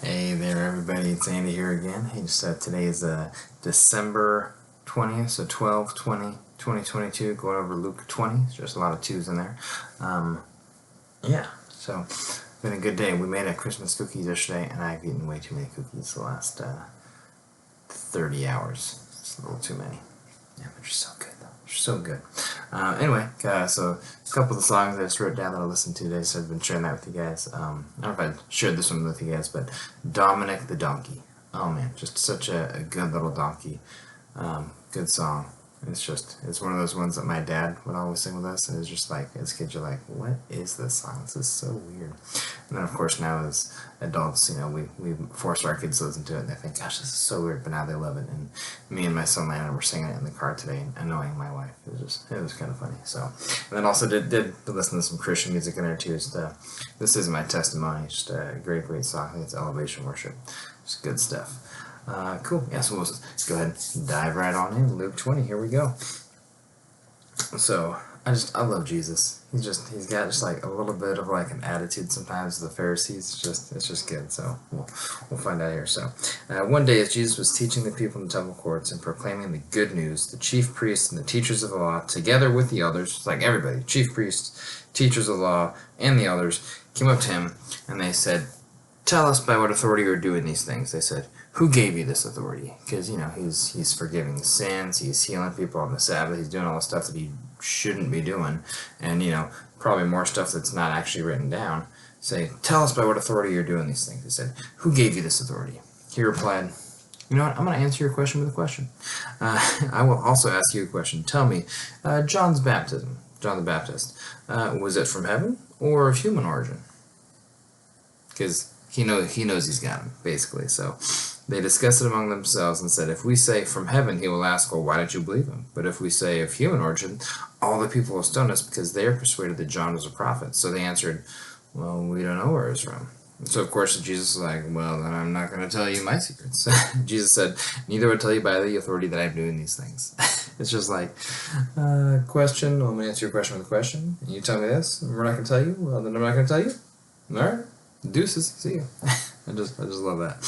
Hey there, everybody. It's Andy here again. Hey, today is December 20th, so 12/20/2022. Going over Luke 20. There's just a lot of twos in there. Yeah, so it's been a good day. We made a Christmas cookies yesterday, and I've eaten way too many cookies the last 30 hours. It's a little too many. Yeah, but you're so good, though. You're so good. So a couple of the songs I just wrote down that I listened to today, so I've been sharing that with you guys. I don't know if I shared this one with you guys, but Dominic the Donkey. Oh man, just such a good little donkey. Good song. It's one of those ones that my dad would always sing with us, and it's just like, as kids, you're like, what is this song? This is so weird. And then, of course, now as adults, we force our kids to listen to it, and they think, gosh, this is so weird, but now they love it. And me and my son Landon were singing it in the car today, annoying my wife. It was kind of funny. So, and then also did listen to some Christian music in there too. This is my testimony. Just a great song. I think it's Elevation Worship. Just good stuff. Cool. Yeah, so let's go ahead and dive right on in. Luke 20, here we go. So, I love Jesus. He's got just like a little bit of like an attitude sometimes of the Pharisees. It's just good. So, we'll find out here. So, one day as Jesus was teaching the people in the temple courts and proclaiming the good news, the chief priests and the teachers of the law, together with the elders, like everybody, chief priests, teachers of the law, and the elders, came up to him and they said, "Tell us by what authority you're doing these things." They said, "Who gave you this authority?" Because, he's forgiving sins, he's healing people on the Sabbath, he's doing all the stuff that he shouldn't be doing, and, probably more stuff that's not actually written down. Say, "Tell us by what authority you're doing these things." They said, "Who gave you this authority?" He replied, "You know what, I'm going to answer your question with a question. I will also ask you a question. Tell me, John the Baptist, was it from heaven or of human origin?" Because he knows he's got him, basically. So they discussed it among themselves and said, "If we say from heaven, he will ask, well, why don't you believe him? But if we say of human origin, all the people will stone us because they are persuaded that John was a prophet." So they answered, "Well, we don't know where he's from." And so, of course, Jesus was like, "Well, then I'm not going to tell you my secrets." Jesus said, "Neither will I tell you by the authority that I'm doing these things." It's just like, question, well, I'm going to answer your question with a question. And you tell me this, and we're not going to tell you? Well, then I'm not going to tell you? All right. Deuces, see you. I just love that.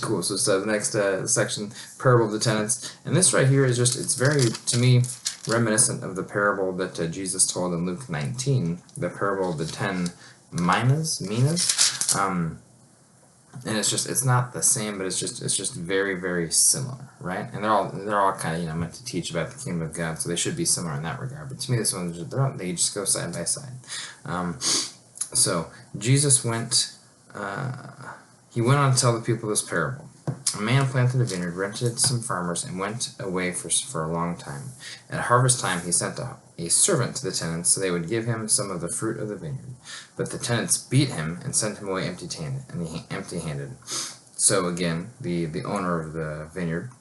Cool. So the next section, parable of the tenants, and this right here is it's very, to me, reminiscent of the parable that Jesus told in Luke 19, the parable of the 10 minas. And it's not the same, but it's just very, very similar, right? And they're all kind of meant to teach about the kingdom of God, so they should be similar in that regard. But to me, this one they just go side by side. So Jesus went on to tell the people this parable. A man planted a vineyard, rented some farmers, and went away for a long time. At harvest time, he sent a servant to the tenants so they would give him some of the fruit of the vineyard. But the tenants beat him and sent him away empty-handed. So again, the owner of the vineyard,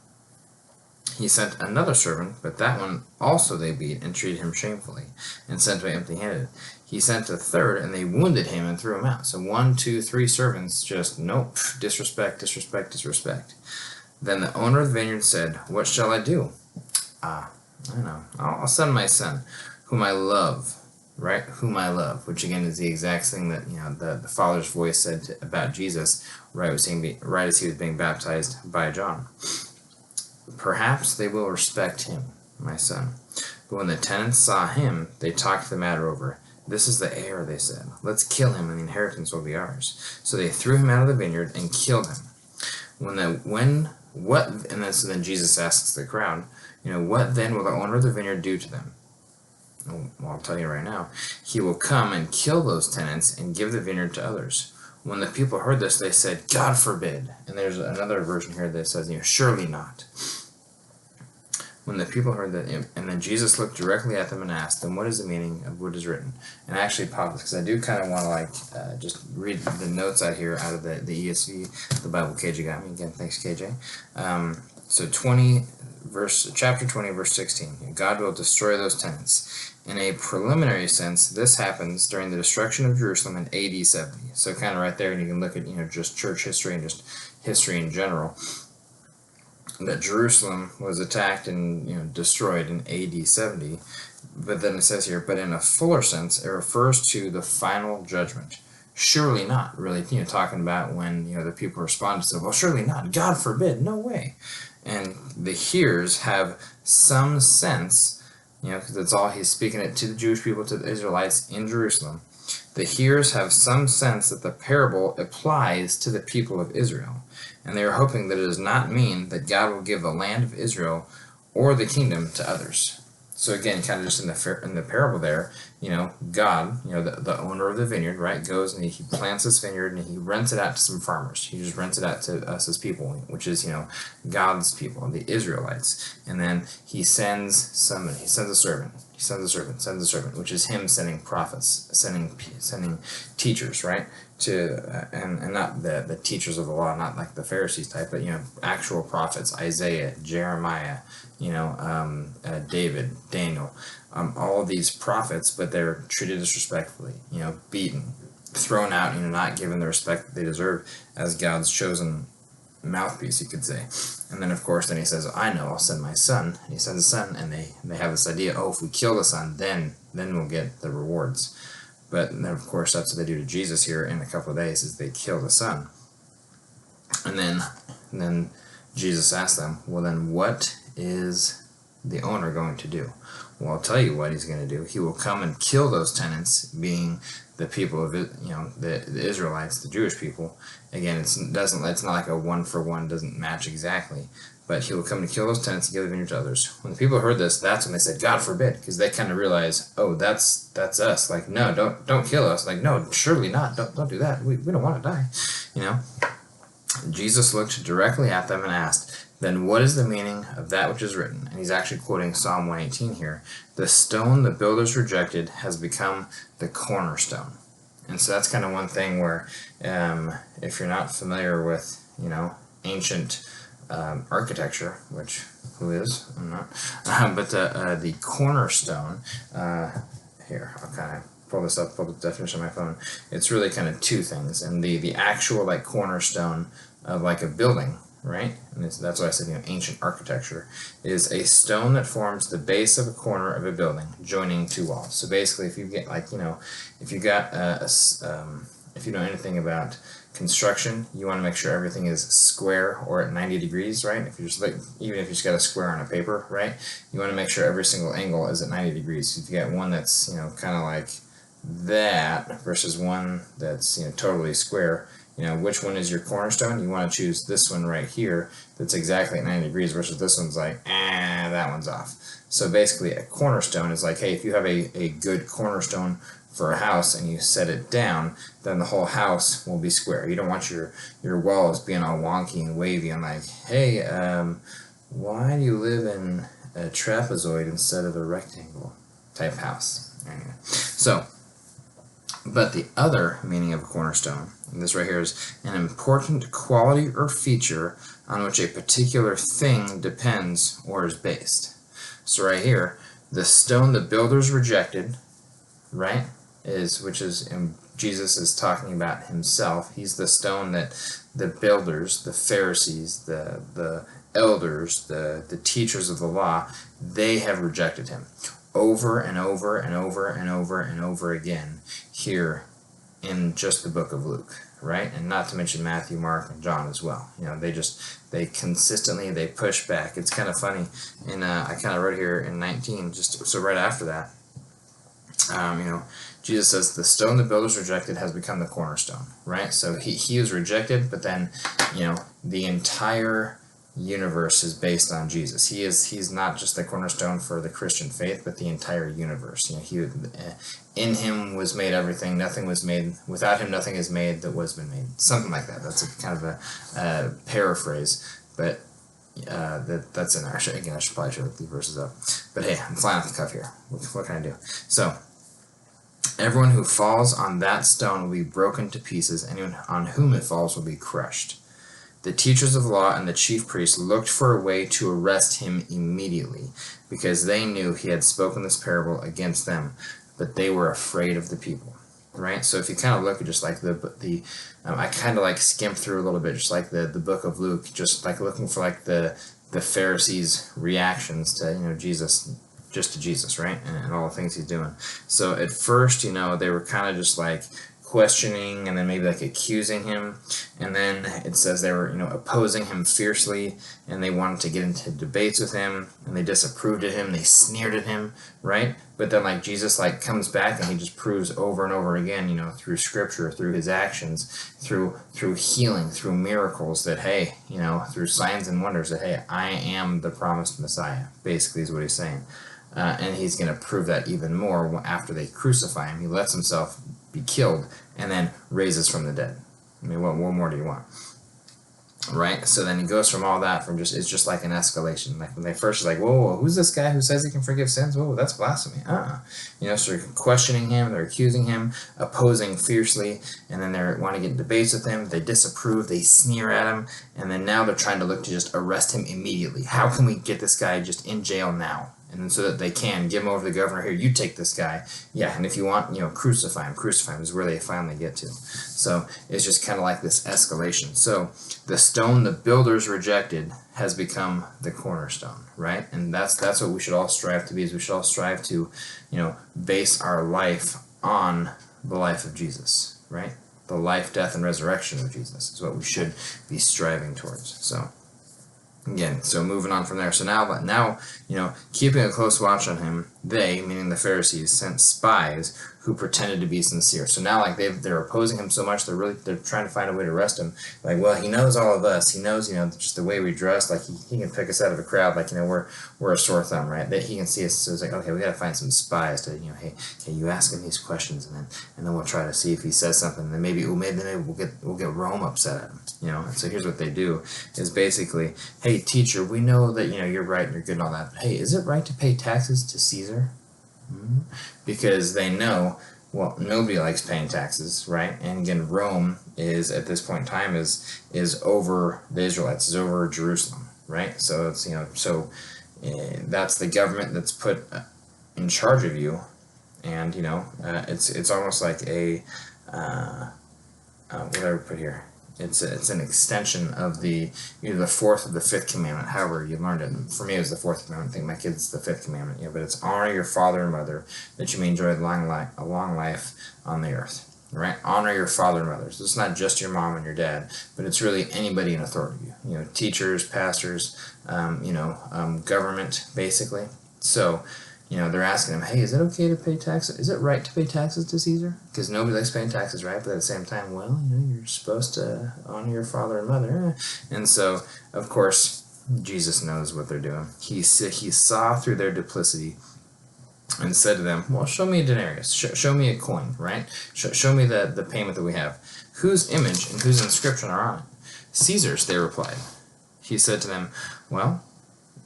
he sent another servant, but that one also they beat and treated him shamefully and sent away empty-handed. He sent a third, and they wounded him and threw him out. So 1, 2, 3 servants just, nope, disrespect. Then the owner of the vineyard said, "What shall I do? I know. I'll send my son, whom I love," right? Whom I love, which again is the exact thing that the Father's voice said about Jesus, right as he was being baptized by John. "Perhaps they will respect him, my son." But when the tenants saw him, they talked the matter over. "This is the heir," they said. "Let's kill him, and the inheritance will be ours." So they threw him out of the vineyard and killed him. So then Jesus asks the crowd, "What then will the owner of the vineyard do to them?" Well, I'll tell you right now. "He will come and kill those tenants and give the vineyard to others." When the people heard this, they said, "God forbid." And there's another version here that says, "Surely not." When the people heard that, and then Jesus looked directly at them and asked them, "What is the meaning of what is written?" And I actually paused this because I do kind of want to just read the notes out here out of the ESV, the Bible KJ got me. Again, thanks KJ. So chapter 20, verse 16. God will destroy those tenants. In a preliminary sense, this happens during the destruction of Jerusalem in AD 70. So kind of right there, and you can look at just church history and just history in general. That Jerusalem was attacked and destroyed in AD 70, but then it says here, but in a fuller sense, it refers to the final judgment, surely not, really, talking about when, the people respond to say, well, surely not, God forbid, no way. And the hearers have some sense, because that's all he's speaking it to the Jewish people, to the Israelites in Jerusalem. The hearers have some sense that the parable applies to the people of Israel, and they are hoping that it does not mean that God will give the land of Israel or the kingdom to others. So again, kind of just in the parable there, God, the owner of the vineyard, right, goes and he plants this vineyard and he rents it out to some farmers. He just rents it out to us as people, which is, God's people, the Israelites. And then he sends a servant. He sends a servant, which is him sending prophets, sending teachers, right, to and not the teachers of the law, not like the Pharisees type, but actual prophets, Isaiah, Jeremiah, David, Daniel, all of these prophets, but they're treated disrespectfully, beaten, thrown out, not given the respect that they deserve as God's chosen mouthpiece, you could say. And then, of course, then he says, I know, I'll send my son. And he sends his son, and they have this idea, if we kill the son, then we'll get the rewards. But then, of course, that's what they do to Jesus here in a couple of days, is they kill the son. And then Jesus asks them, well, then what is the owner going to do? Well, I'll tell you what he's going to do. He will come and kill those tenants, being the people of it, the Israelites, the Jewish people. Again, it's not like a one for one, doesn't match exactly. But he will come and kill those tenants and give the vineyard to others. When the people heard this, that's when they said, God forbid, because they kind of realized, that's us. Like, no, don't kill us. Like, no, surely not. Don't do that. We don't want to die. Jesus looked directly at them and asked, then what is the meaning of that which is written? And he's actually quoting Psalm 118 here. The stone the builders rejected has become the cornerstone. And so that's kind of one thing where if you're not familiar with, ancient architecture, which who is? I'm not. But the cornerstone, here, I'll kind of pull this up, pull the definition on my phone. It's really kind of two things. And the actual like cornerstone of like a building, right? And that's why I said, ancient architecture is a stone that forms the base of a corner of a building, joining two walls. So basically, if you get if you got if you know anything about construction, you want to make sure everything is square or at 90 degrees, right? If you just even if you just got a square on a paper, right? You want to make sure every single angle is at 90 degrees. So if you got one that's kind of like that versus one that's totally square, which one is your cornerstone? You want to choose this one right here that's exactly at 90 degrees versus this one's like, that one's off. So basically a cornerstone is like, hey, if you have a good cornerstone for a house and you set it down, then the whole house will be square. You don't want your walls being all wonky and wavy and like, hey, why do you live in a trapezoid instead of a rectangle type house? Anyway, so, but the other meaning of a cornerstone, and this right here, is an important quality or feature on which a particular thing depends or is based. So right here, the stone the builders rejected, right, Jesus is talking about himself. He's the stone that the builders, the Pharisees, the elders, the teachers of the law, they have rejected him over and over and over and over and over again here in just the book of Luke, right? And not to mention Matthew, Mark, and John as well. They consistently, they push back. It's kind of funny, and I kind of wrote here in 19, so right after that, Jesus says the stone the builders rejected has become the cornerstone, right? So he was rejected, but then, the entire universe is based on Jesus. He's not just the cornerstone for the Christian faith, but the entire universe. In him was made everything. Nothing was made without him. Nothing is made that was been made. Something like that. That's a kind of a paraphrase, but that's in there. I should probably look these verses up. But hey, I'm flying off the cuff here. What can I do? So, everyone who falls on that stone will be broken to pieces. Anyone on whom it falls will be crushed. The teachers of the law and the chief priests looked for a way to arrest him immediately, because they knew he had spoken this parable against them, but they were afraid of the people. Right? So if you kind of look at just like I kind of like skimmed through a little bit, just like the book of Luke, just like looking for like the Pharisees' reactions to Jesus, right, and all the things he's doing. So at first, they were kind of just like questioning and then maybe like accusing him. And then it says they were, opposing him fiercely, and they wanted to get into debates with him, and they disapproved of him, they sneered at him, right? But then like Jesus like comes back and he just proves over and over again, through scripture, through his actions, through healing, through miracles, that hey, through signs and wonders, that hey, I am the promised Messiah, basically is what he's saying. And he's going to prove that even more after they crucify him. He lets himself be killed and then raises from the dead. I mean, what more do you want? Right? So then he goes from all that, it's just like an escalation. Like when they first like, whoa, who's this guy who says he can forgive sins? Whoa, that's blasphemy. So they're questioning him, they're accusing him, opposing fiercely, and then they want to get in debates with him, they disapprove, they sneer at him, and then now they're trying to look to just arrest him immediately. How can we get this guy just in jail now? And then so that they can give him over to the governor. Here, you take this guy. Yeah, and if you want, crucify him. Crucify him is where they finally get to. So it's just kind of like this escalation. So the stone the builders rejected has become the cornerstone, right? And that's what we should all strive to be. Is we should all strive to, base our life on the life of Jesus, right? The life, death, and resurrection of Jesus is what we should be striving towards. So. Again, so moving on from there. So now, keeping a close watch on him, they, meaning the Pharisees, sent spies who pretended to be sincere. So now, like they're opposing him so much, they're trying to find a way to arrest him. Like, well, he knows all of us. He knows, just the way we dress. Like he can pick us out of a crowd. Like we're a sore thumb, right? That he can see us. So it's like, okay, we got to find some spies to, hey, you ask him these questions, and then we'll try to see if he says something. And then maybe we'll get Rome upset at him. And so here's what they do is basically, hey, teacher, we know that you're right and you're good and all that. But hey, is it right to pay taxes to Caesar? Because they know, well, nobody likes paying taxes, right? And again, Rome is at this point in time is over the Israelites, is over Jerusalem, right? So it's that's the government that's put in charge of you, and it's almost like a what did I put here? It's an extension of either the fourth or the fifth commandment, however you learned it. For me, it was the fourth commandment. I think my kids, it's the fifth commandment. But it's honor your father and mother, that you may enjoy a long life on the earth. Right? Honor your father and mother. So it's not just your mom and your dad, but it's really anybody in authority. Teachers, pastors, government, basically. So. They're asking him, hey, is it okay to pay taxes? Is it right to pay taxes to Caesar? Because nobody likes paying taxes, right? But at the same time, well, you're supposed to honor your father and mother. And so, of course, Jesus knows what they're doing. He saw through their duplicity and said to them, well, show me a denarius. Show me a coin, right? Show me the payment that we have. Whose image and whose inscription are on it? Caesar's, they replied. He said to them, well,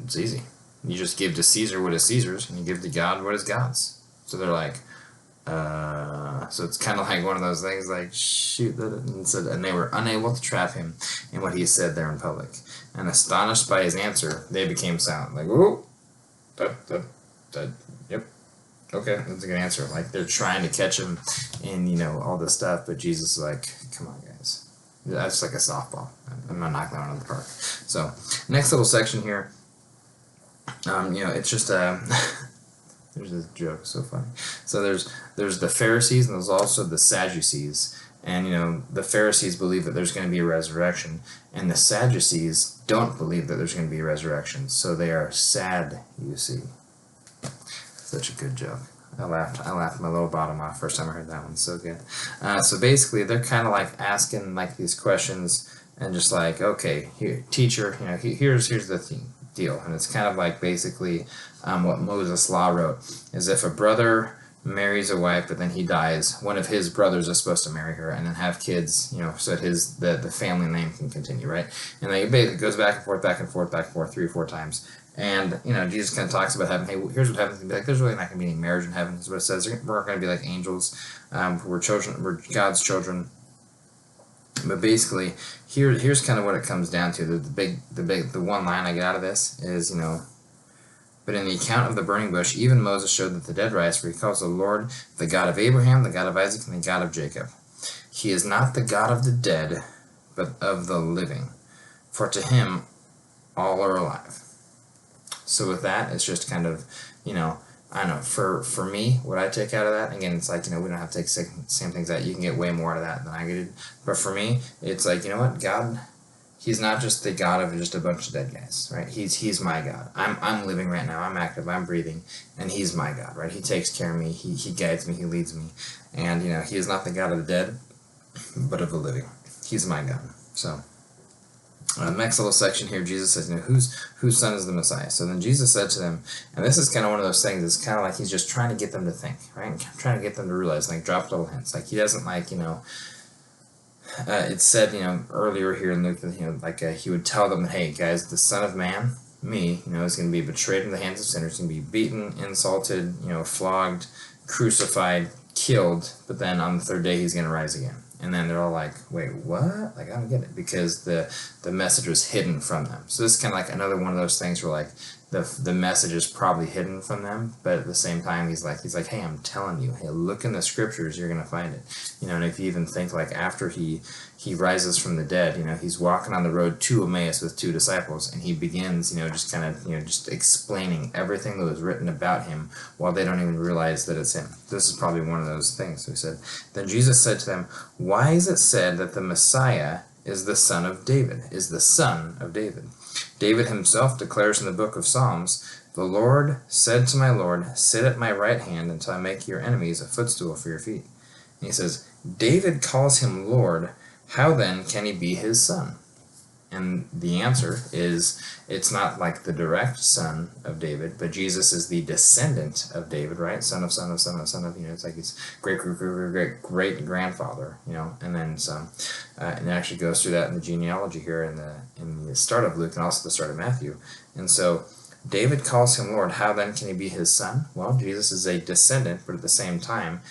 it's easy. You just give to Caesar what is Caesar's, and you give to God what is God's. So they're like, so it's kind of like one of those things, like, shoot, and they were unable to trap him in what he said there in public. And astonished by his answer, they became silent. Like, whoa, yep, okay, that's a good answer. Like, they're trying to catch him in, all this stuff, but Jesus is like, come on, guys. That's like a softball. I'm not knocking that out of the park. So, next little section here. It's just there's this joke, so funny. So there's the Pharisees, and there's also the Sadducees. And the Pharisees believe that there's going to be a resurrection, and the Sadducees don't believe that there's going to be a resurrection. So they are sad, you see. Such a good joke. I laughed my little bottom off first time I heard that one. So good. So basically, they're kind of like asking like these questions, and just like, okay, here, teacher, here's the thing. Deal. And it's kind of like basically what Moses' law wrote is if a brother marries a wife but then he dies, one of his brothers is supposed to marry her and then have kids, so that the family name can continue, right? And it goes back and forth, 3 or 4 times. And Jesus kind of talks about heaven. Hey, here's what heaven's gonna be like. There's really not gonna be any marriage in heaven, is what it says. We're gonna be like angels. We're God's children. But basically, here's kind of what it comes down to. The one line I get out of this is, but in the account of the burning bush, even Moses showed that the dead rise, for he calls the Lord the God of Abraham, the God of Isaac, and the God of Jacob. He is not the God of the dead, but of the living. For to him, all are alive. So with that, it's just kind of, I don't know, for me, what I take out of that, again, it's like, we don't have to take same things out. You can get way more out of that than I did. But for me, it's like, what, God, He's not just the God of just a bunch of dead guys, right? He's my God. I'm living right now. I'm active. I'm breathing, and He's my God, right? He takes care of me. He guides me. He leads me, and He is not the God of the dead, but of the living. He's my God. So. Next little section here, Jesus says, whose son is the Messiah? So then Jesus said to them, and this is kind of one of those things, it's kind of like He's just trying to get them to think, right? And trying to get them to realize, like, drop little hints. Like, He doesn't, like, it said, earlier here in Luke, that, He would tell them, hey, guys, the Son of Man, me, is going to be betrayed in the hands of sinners, going to be beaten, insulted, flogged, crucified, killed, but then on the third day He's going to rise again. And then they're all like, wait, what? Like, I don't get it, because the message was hidden from them. So this is kind of like another one of those things where, like, the message is probably hidden from them, but at the same time, he's like, hey, I'm telling you, hey, look in the scriptures, you're going to find it. And if you even think, like, after he rises from the dead, He's walking on the road to Emmaus with 2 disciples, and He begins, just kind of, just explaining everything that was written about Him while they don't even realize that it's Him. This is probably one of those things. So He said, then Jesus said to them, why is it said that the Messiah is the son of David, David himself declares in the book of Psalms, the Lord said to my Lord, sit at my right hand until I make your enemies a footstool for your feet. And He says, David calls Him Lord, how then can He be His son? And the answer is, it's not like the direct son of David, but Jesus is the descendant of David, right? Son of, it's like his great grandfather, and then some. And it actually goes through that in the genealogy here in the start of Luke and also the start of Matthew. And so David calls Him Lord. How then can He be His son? Well, Jesus is a descendant, but at the same time,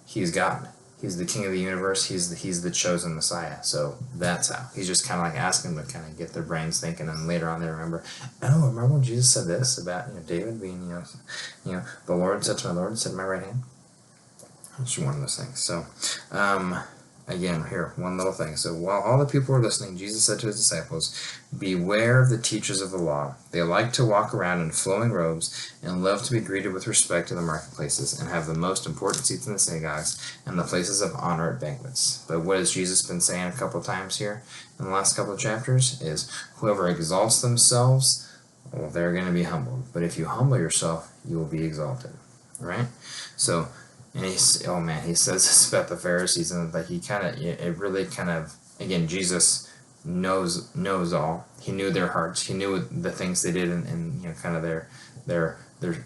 He's God. He's the King of the universe. He's the chosen Messiah. So that's how. He's just kind of like asking them to kind of get their brains thinking, and later on they remember, remember when Jesus said this about David being the Lord said to my Lord, sit at my right hand. It's one of those things. So again, here, one little thing. So while all the people were listening, Jesus said to His disciples, beware of the teachers of the law. They like to walk around in flowing robes and love to be greeted with respect in the marketplaces and have the most important seats in the synagogues and the places of honor at banquets. But what has Jesus been saying a couple times here in the last couple of chapters is, whoever exalts themselves, well, they're going to be humbled. But if you humble yourself, you will be exalted. Right? So, and he says this about the Pharisees, and like it really kind of, again, Jesus knows all. He knew their hearts. He knew the things they did, and kind of their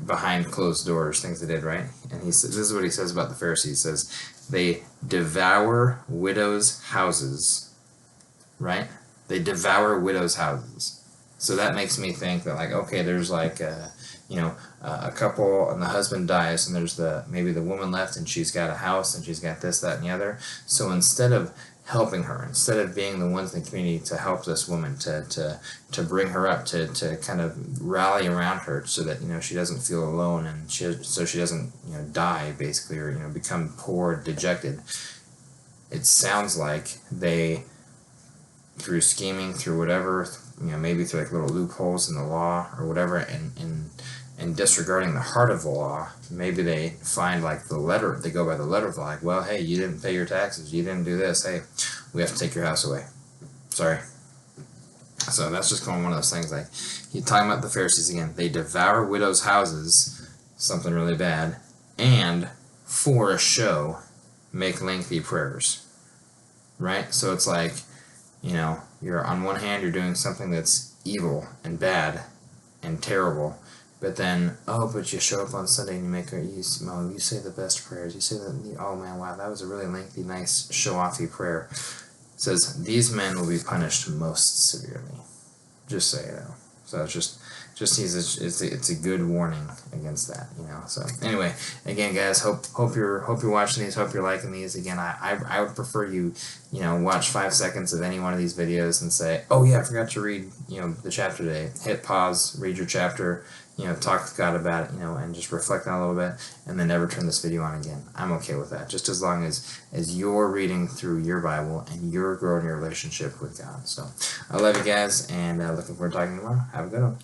behind closed doors things they did, right? And he says, this is what he says about the Pharisees. He says they devour widows' houses, right? They devour widows' houses. So that makes me think that, like, okay, there's like a couple and the husband dies, and there's maybe the woman left, and she's got a house and she's got this, that, and the other. So instead of helping her, instead of being the ones in the community to help this woman, to bring her up, to kind of rally around her so that she doesn't feel alone, and so she doesn't die basically, or become poor, dejected. It sounds like they, through scheming, through whatever, maybe through like little loopholes in the law or whatever, and disregarding the heart of the law, maybe they find like the letter, they go by the letter of the law, like, well, hey, you didn't pay your taxes, you didn't do this, hey, we have to take your house away. Sorry. So that's just kind of one of those things, like, he's talking about the Pharisees again. They devour widows' houses, something really bad, and for a show, make lengthy prayers. Right? So it's like, you're on one hand, you're doing something that's evil and bad and terrible, but then, but you show up on Sunday and you say the best prayers. You say that, oh man, wow, that was a really lengthy, nice, show-offy prayer. It says, these men will be punished most severely. Just so you know. So it's it's a good warning against that, So anyway, again, guys, hope you're watching these, hope you're liking these. Again, I would prefer you watch 5 seconds of any one of these videos and say, oh yeah, I forgot to read the chapter today. Hit pause, read your chapter, talk to God about it, and just reflect on it a little bit, and then never turn this video on again. I'm okay with that, just as long as you're reading through your Bible and you're growing your relationship with God. So I love you guys, and looking forward to talking tomorrow. Have a good one.